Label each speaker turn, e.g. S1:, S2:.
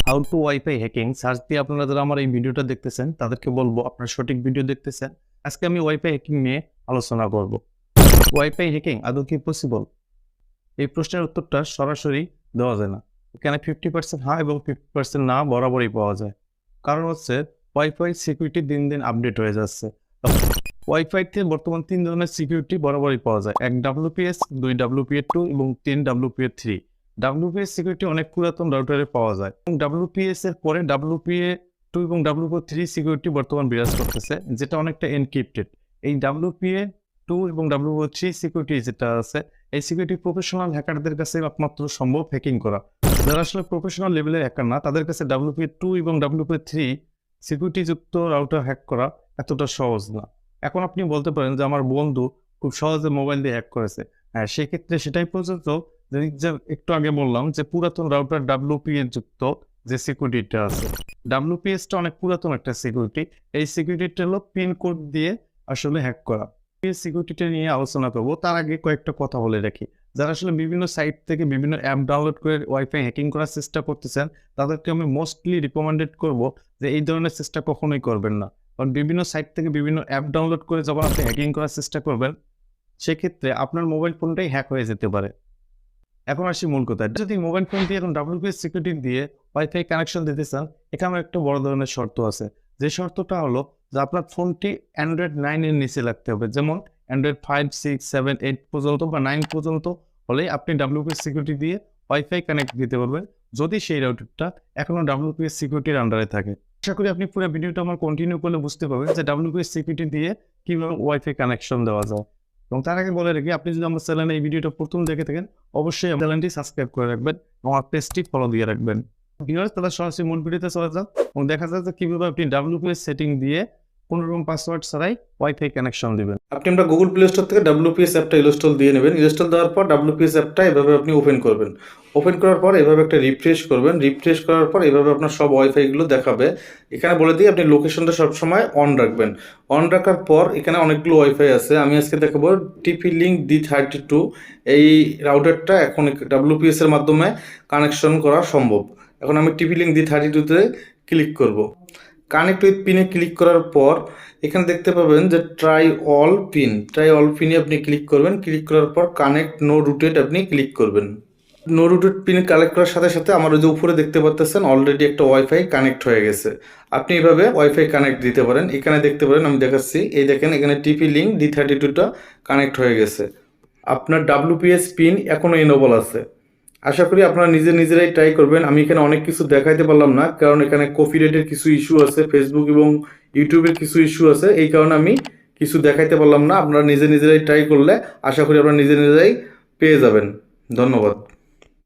S1: How to wifi hacking search দিয়ে আপনারা যারা আমার এই ভিডিওটা দেখতেছেন তাদেরকে বলবো আপনারা সঠিক ভিডিও দেখতেছেন। আজকে আমি ওয়াইফাই হ্যাকিং নিয়ে আলোচনা করব। ওয়াইফাই হ্যাকিং আদৌ কি পসিবল? এই প্রশ্নের উত্তরটা সরাসরি দেওয়া যায় না। এখানে 50% হ্যাঁ এবং 50% না বরাবরই পাওয়া যায়। কারণ হচ্ছে ওয়াইফাই সিকিউরিটি দিন দিন আপডেট হয়ে যাচ্ছে। ওয়াইফাইতে বর্তমান 3 ধরনের সিকিউরিটি বরাবরই পাওয়া যায়। 1 WPS, 2 WPA2 এবং 3 WPA3। WPS সিকিউরিটি অনেক পুরাতন রাউটারে পাওয়া যায় এবং WPS এর পরে WPA2 এবং WPA3 সিকিউরিটি বর্তমান বিরাজ করতেছে, যেটা অনেকটা এনক্রিপ্টেড। এই WPA2 এবং WPA3 সিকিউরিটি যেটা আছে, এই সিকিউরিটি প্রফেশনাল হ্যাকারদের কাছে একমাত্র সম্ভব হ্যাকিং করা। যারা আসলে প্রফেশনাল লেভেলের হ্যাকার না, তাদের কাছে WPA2 এবং WPA3 সিকিউরিটি যুক্ত রাউটার হ্যাক করা এতটা সহজ না। এখন আপনি বলতে পারেন যে আমার বন্ধু খুব সহজে মোবাইল দিয়ে হ্যাক করেছে। হ্যাঁ, সেক্ষেত্রে সেটাই প্রযোজ্য যে একটু আগে বললাম যে পুরাতন রাউটার WPA যুক্ত যে সিকিউরিটিটা আছে। WPSটা অনেক পুরাতন একটা সিকিউরিটি। এই সিকিউরিটিটা হলো পিন কোড দিয়ে আসলে হ্যাক করা। এই সিকিউরিটিটা নিয়ে আলোচনা করবো, তার আগে কয়েকটা কথা বলে রাখি। যারা আসলে বিভিন্ন সাইট থেকে বিভিন্ন অ্যাপ ডাউনলোড করে ওয়াইফাই হ্যাকিং করার চেষ্টা করতেছেন, তাদেরকে আমি মোস্টলি রিকমেন্ডেড করবো যে এই ধরনের চেষ্টা কখনোই করবেন না। কারণ বিভিন্ন সাইট থেকে বিভিন্ন অ্যাপ ডাউনলোড করে যখন আপনি হ্যাকিং করার চেষ্টা করবেন, সেক্ষেত্রে আপনার মোবাইল ফোনটাই হ্যাক হয়ে যেতে পারে। এখন আসি মূল কথায়, যদি মোবাইল ফোন দিয়ে এখন WPS সিকিউরিটি দিয়ে ওয়াইফাই কানেকশন দিতে চান, এখানে একটা বড় ধরনের শর্ত আছে। যে শর্তটা হলো যে আপনার ফোনটি Android 9 এর নিচে লাগতে হবে। যেমন Android 5, 6, 7, 8 পর্যন্ত বা 9 পর্যন্ত হলেই আপনি WPS সিকিউরিটি দিয়ে ওয়াইফাই কানেক্ট দিতে পারবেন, যদি সেই রাউটারটা এখনো WPS সিকিউরিটির আন্ডারে থাকে। আশা করি আপনি পুরো ভিডিওটা আমার কন্টিনিউ করলে বুঝতে পারবেন যে WPS সিকিউরিটি দিয়ে কীভাবে ওয়াইফাই কানেকশন দেওয়া যায়। এবং তার আগে বলে রাখি, আপনি যদি আমার চ্যানেলে এই ভিডিওটা প্রথম দেখে থাকেন, অবশ্যই আমার চ্যানেলটি সাবস্ক্রাইব করে রাখবেন এবং আমার পেজটি ফলো দিয়ে রাখবেন। ভিউয়ার্স, তাহলে সরাসরি মূল ভিডিওতে চলে যান এবং দেখা যায় যে কীভাবে আপনি WPS সেটিং দিয়ে কোনোরকম পাসওয়ার্ড ছাড়াই ওয়াইফাই কানেকশন দিবেন।
S2: আপনি আমরা গুগল প্লে স্টোর থেকে WPS অ্যাপটা ইনস্টল দিয়ে নেবেন। ইনস্টল দেওয়ার পর WPS অ্যাপটা এভাবে আপনি ওপেন করবেন। ওপেন করার পর এভাবে একটা রিফ্রেশ করবেন। রিফ্রেশ করার পর এভাবে আপনার সব ওয়াইফাইগুলো দেখাবে। এখানে বলে দিই আপনি লোকেশনটা সবসময় অন রাখবেন। অন রাখার পর এখানে অনেকগুলো ওয়াইফাই আছে। আমি আজকে দেখাবো TP-Link D32। এই রাউটারটা এখন WPS এর মাধ্যমে কানেকশন করা সম্ভব। এখন আমি TP-Link D32-তে ক্লিক করব। কানেক্ট উইথ পিনে ক্লিক করার পর এখানে দেখতে পাবেন যে ট্রাই অল পিনে আপনি ক্লিক করবেন। ক্লিক করার পর কানেক্ট নো রুটেড আপনি ক্লিক করবেন। নো রুটেড পিনে কানেক্ট করার সাথে সাথে আমার ওই যে উপরে দেখতে পাচ্ছেন অলরেডি একটা ওয়াইফাই কানেক্ট হয়ে গেছে। আপনি এইভাবে ওয়াইফাই কানেক্ট দিতে পারেন। এখানে দেখতে পারেন, আমি দেখাচ্ছি, এই দেখেন এখানে TP-Link D32টা কানেক্ট হয়ে গেছে। আপনার WPS পিন এখনও এনেবল আছে। আশা করি আপনারা নিজেরাই ট্রাই করবেন। আমি এখানে অনেক কিছু দেখাইতে পারলাম না, কারণ এখানে কপিরাইটের কিছু ইস্যু আছে, ফেসবুক এবং ইউটিউবের কিছু ইস্যু আছে, এই কারণে আমি কিছু দেখাইতে পারলাম না। আপনারা নিজেরাই ট্রাই করলে আশা করি আপনারা নিজেরাই পেয়ে যাবেন। ধন্যবাদ।